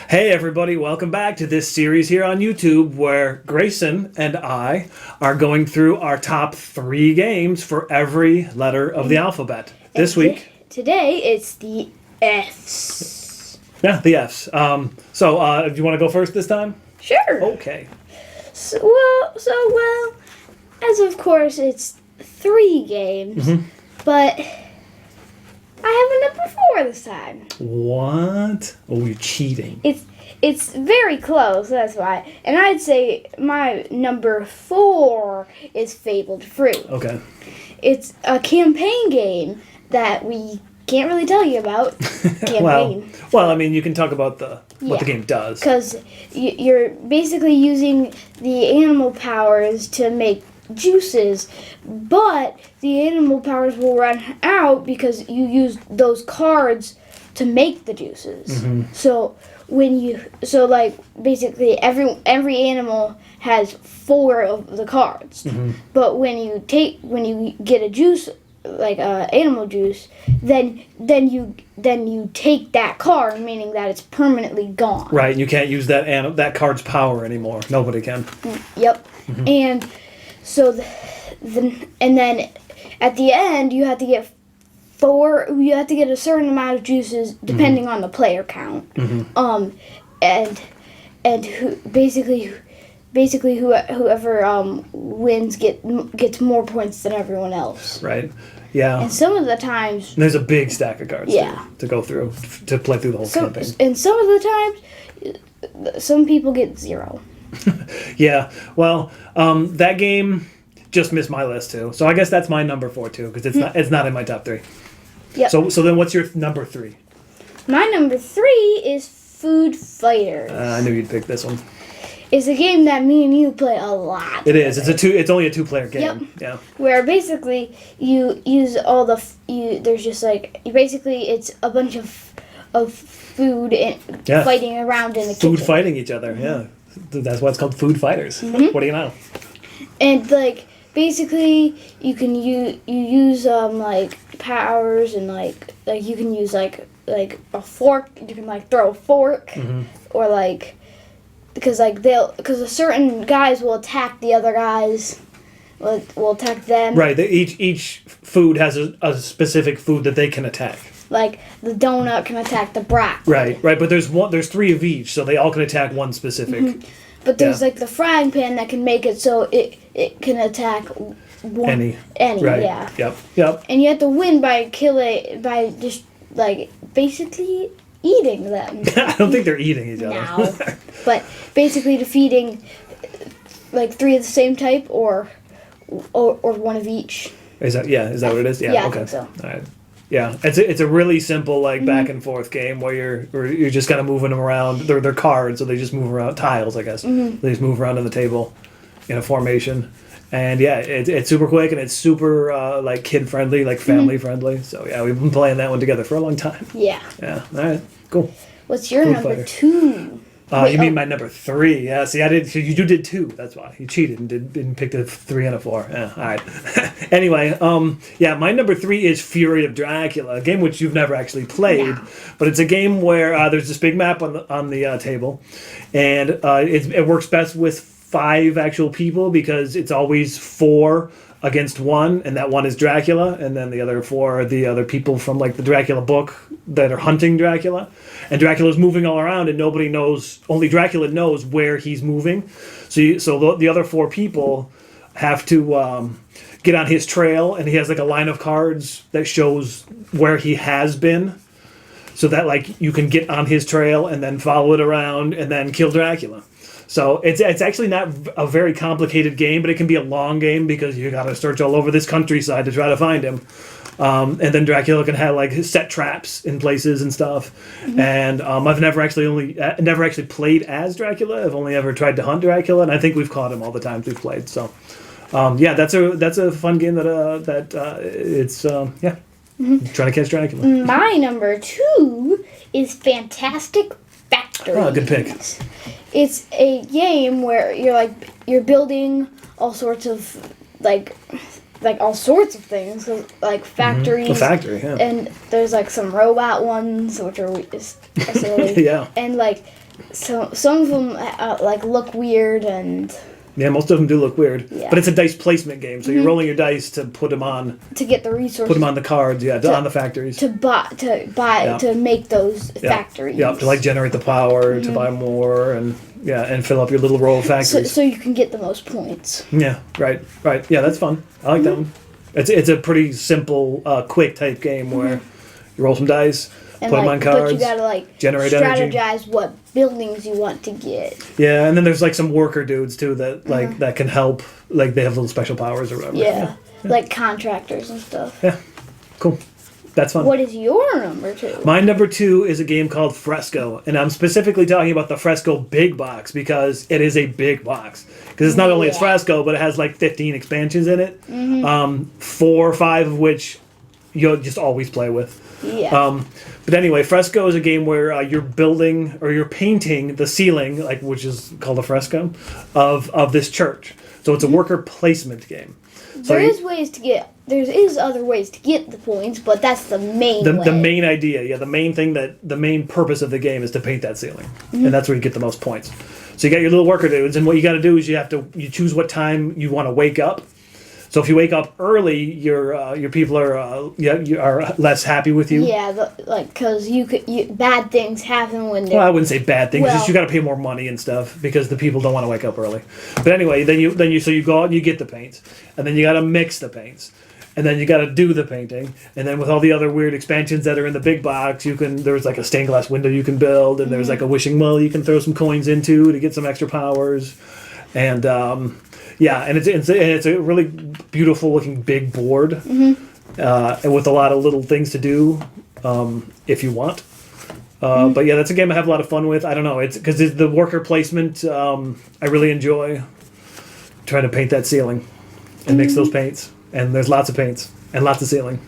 Hey everybody, welcome back to this series here on YouTube where Grayson and I are going through our top 3 games for every letter of the alphabet. This week... Today it's the F's. Yeah, the F's. Do you want to go first this time? Sure. Okay. Well, as of course it's 3 games, but I have a number 4 this time. What? Oh, you're cheating. It's very close, that's why. And I'd say my number 4 is Fabled Fruit. Okay. It's a campaign game that we can't really tell you about. Campaign. well, I mean, you can talk about what the game does. Because you're basically using the animal powers to make juices, but the animal powers will run out because you use those cards to make the juices. So basically every animal has 4 of the cards. But when you get a juice, like animal juice, then you take that card, meaning that it's permanently gone. Right, you can't use that card's power anymore. Nobody can. Yep. And so then at the end you have to get a certain amount of juices depending on the player count. Basically whoever wins gets more points than everyone else. Right. Yeah. And some of the times there's a big stack of cards to go through to play through the whole campaign. And some of the times some people get 0. Yeah, well, that game just missed my list too. So I guess that's my number 4 too, because it's not in my top 3. Yep. So then what's your number 3? My number 3 is Food Fighters. I knew you'd pick this one. It's a game that me and you play a lot. It is. It's only a 2-player game. Yep. Yeah. Where basically you use all there's just basically it's a bunch of food and fighting around in the kitchen. Food fighting each other. Yeah. That's why it's called Food Fighters. What do you know? And basically you can use powers and you can use like a fork. You can throw a fork or because certain guys will attack the other guys. Will attack them. Right. Each food has a specific food that they can attack. Like the donut can attack the brat. Right. But there's 3 of each, so they all can attack one specific. But there's the frying pan that can make it so it can attack any. Right. Yeah. Yep. And you have to win by just basically eating them. I don't think they're eating each other. No. But basically defeating 3 of the same type or 1 of each. Is that what it is? Yeah. Yeah, Okay. I think so. All right. Yeah, it's a really simple back and forth game where you're just kind of moving them around. They're cards, so they just move around tiles, I guess. They just move around on the table in a formation, and it's super quick and it's super kid friendly, family friendly. So yeah, we've been playing that one together for a long time. Yeah. Yeah. All right. Cool. What's your Food number Fighter. 2? You mean my number 3? Yeah. See, I did. You did 2. That's why you cheated and didn't pick the 3 and a 4. Yeah. All right. Anyway, my number 3 is Fury of Dracula, a game which you've never actually played, but it's a game where there's this big map on the table, and it works best with 5 actual people because it's always 4 against 1, and that 1 is Dracula, and then the other 4 are the other people from the Dracula book that are hunting Dracula. And Dracula's moving all around, and nobody knows. Only Dracula knows where he's moving. So the other 4 people have to get on his trail, and he has a line of cards that shows where he has been, so that you can get on his trail and then follow it around and then kill Dracula. So it's actually not a very complicated game, but it can be a long game because you got to search all over this countryside to try to find him. And then Dracula can have set traps in places and stuff. And I've never actually played as Dracula. I've only ever tried to hunt Dracula, and I think we've caught him all the times we've played. So that's a fun game it's trying to catch Dracula. My number 2 is Fantastic Factories. Oh, good pick. It's a game where you're building all sorts of all sorts of things, like factories. A factory, yeah. And there's some robot ones, which are silly. Yeah. And So some of them like look weird and Yeah, most of them do look weird, Yeah. but it's a dice placement game, so you're rolling your dice to put them on to get the resources put them on the cards, yeah, on the factories. to buy Yeah. to make those Yeah. factories. Yeah, to like generate the power, to buy more, and fill up your little row of so, factories. so you can get the most points. Yeah, right. Yeah, that's fun. I like that one. It's a pretty simple, quick type game where you roll some dice, And put them like, on cards. but you gotta like generate energy. strategize what buildings you want to get. Yeah, and then there's like some worker dudes too that like that can help. Like they have little special powers or whatever. Yeah, like contractors and stuff. Yeah. Cool. That's fun. What is your number 2? My number 2 is a game called Fresco, and I'm specifically talking about the Fresco big box because it is a big box. Because it's not only it's Yeah. Fresco, but it has like 15 expansions in it. 4 or 5 of which you'll just always play with. Yeah. But anyway, Fresco is a game where you're building or you're painting the ceiling, like which is called a fresco, of this church. So it's a worker placement game. So There is other ways to get the points, but that's the main way. the main idea, the main purpose of the game is to paint that ceiling, and that's where you get the most points. So you got your little worker dudes, and what you got to do is you choose what time you want to wake up. So if you wake up early, your people are you are less happy with you. Yeah, because bad things happen when they're. Well, I wouldn't say bad things. Well- Just you got to pay more money and stuff because the people don't want to wake up early. But anyway, then you go out and you get the paints, and then you got to mix the paints, and then you got to do the painting, and then with all the other weird expansions that are in the big box, there's like a stained glass window you can build, and there's like a wishing well you can throw some coins into to get some extra powers, and and it's a really beautiful looking big board, and with a lot of little things to do if you want. But yeah, that's a game I have a lot of fun with. I don't know, it's because the worker placement. I really enjoy trying to paint that ceiling and mix those paints. And there's lots of paints and lots of ceiling.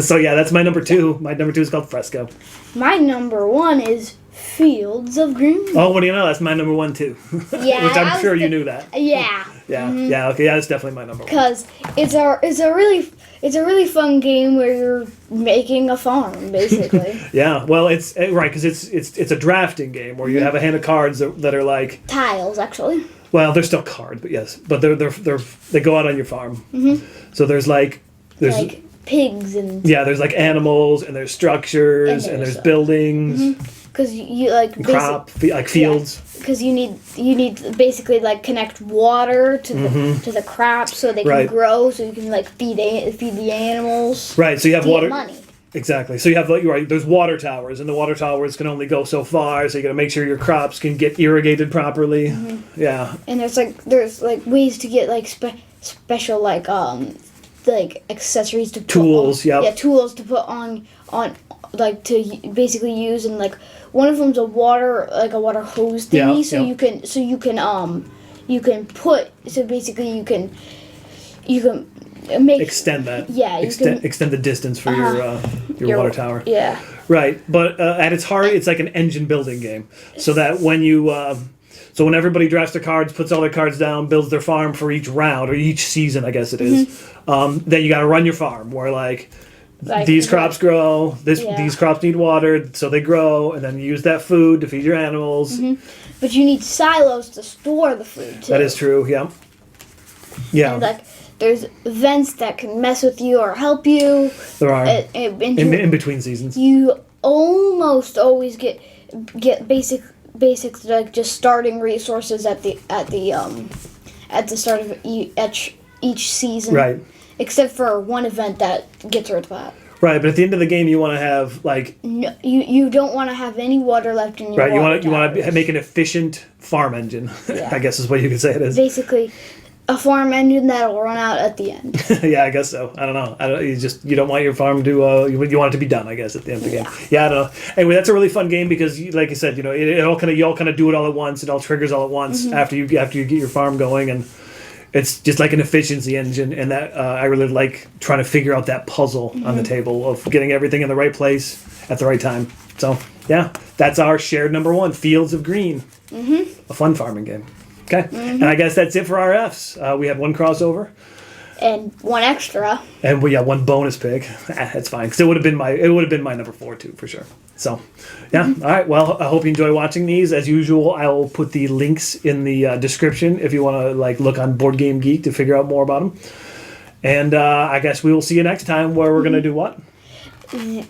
So yeah, that's my number 2. My number 2 is called Fresco. My number 1 is Fields of Green. Oh, what do you know? That's my number 1 too. Yeah, Which I'm sure you knew that. Yeah. Yeah, yeah, okay, yeah, that's definitely my number 1. Because it's a really fun game where you're making a farm basically. Yeah, well, it's right because it's a drafting game where you have a hand of cards that are like Tiles actually. well, they're still cards, but yes, but they go out on your farm. So there's like Pigs and there's like animals and there's structures and there's buildings, because you like like fields. because you need to basically like connect water to the crops so they can Right. grow, so you can like feed the animals. Right, so you have To get water. money. Exactly. So you have there's water towers, and the water towers can only go so far. So you got to make sure your crops can get irrigated properly. Yeah. And there's ways to get like special like accessories to Tools, put on, yep. tools to put on like to basically use, and like one of them's a water hose thingy, Yeah, so you can put, so basically you can make Extend that. Yeah, you extend the distance for your water tower. Yeah. Right, but at its heart, it's like an engine building game. So that when everybody drafts their cards, puts all their cards down, builds their farm for each round or each season, I guess it is. Then you got to run your farm where like these crops grow. These crops need water, so they grow, and then you use that food to feed your animals. But you need silos to store the food too. That is true. Yeah. Yeah. And like there's vents that can mess with you or help you. There are In in between seasons. you almost always get basic like just starting resources at the start of each season. Right. Except for one event that gets rid of that. Right, but at the end of the game, you want to have like No, you don't want to have any water left in your right. water You want to towers. make an efficient farm engine. Yeah. I guess is what you could say it is. Basically a farm engine that'll run out at the end. Yeah, I guess so. I don't know. You don't want your farm to you want it to be done. I guess at the end of the game. Yeah, I don't know. Anyway, that's a really fun game because, like I said, you all kind of do it all at once. It all triggers all at once after you get your farm going, and it's just like an efficiency engine. And that I really like trying to figure out that puzzle on the table of getting everything in the right place at the right time. So yeah, that's our shared number 1, Fields of Green, a fun farming game. Okay, and I guess that's it for our Fs. We have one crossover. and one extra. And we got one bonus pick. That's fine. Because it would have been my number 4 too, for sure. So, yeah. All right. Well, I hope you enjoy watching these. As usual, I will put the links in the description if you want to look on Board Game Geek to figure out more about them. And I guess we will see you next time where we're going to do what? The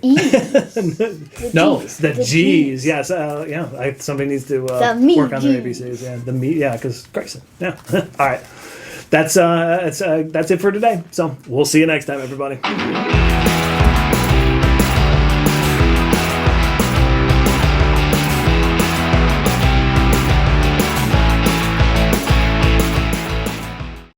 E's. No, G's. the G's. Yes. Yeah. Somebody needs to work on their ABCs. Yeah. The meat. Yeah. Because Grayson. Yeah. All right. That's it for today. So we'll see you next time, everybody.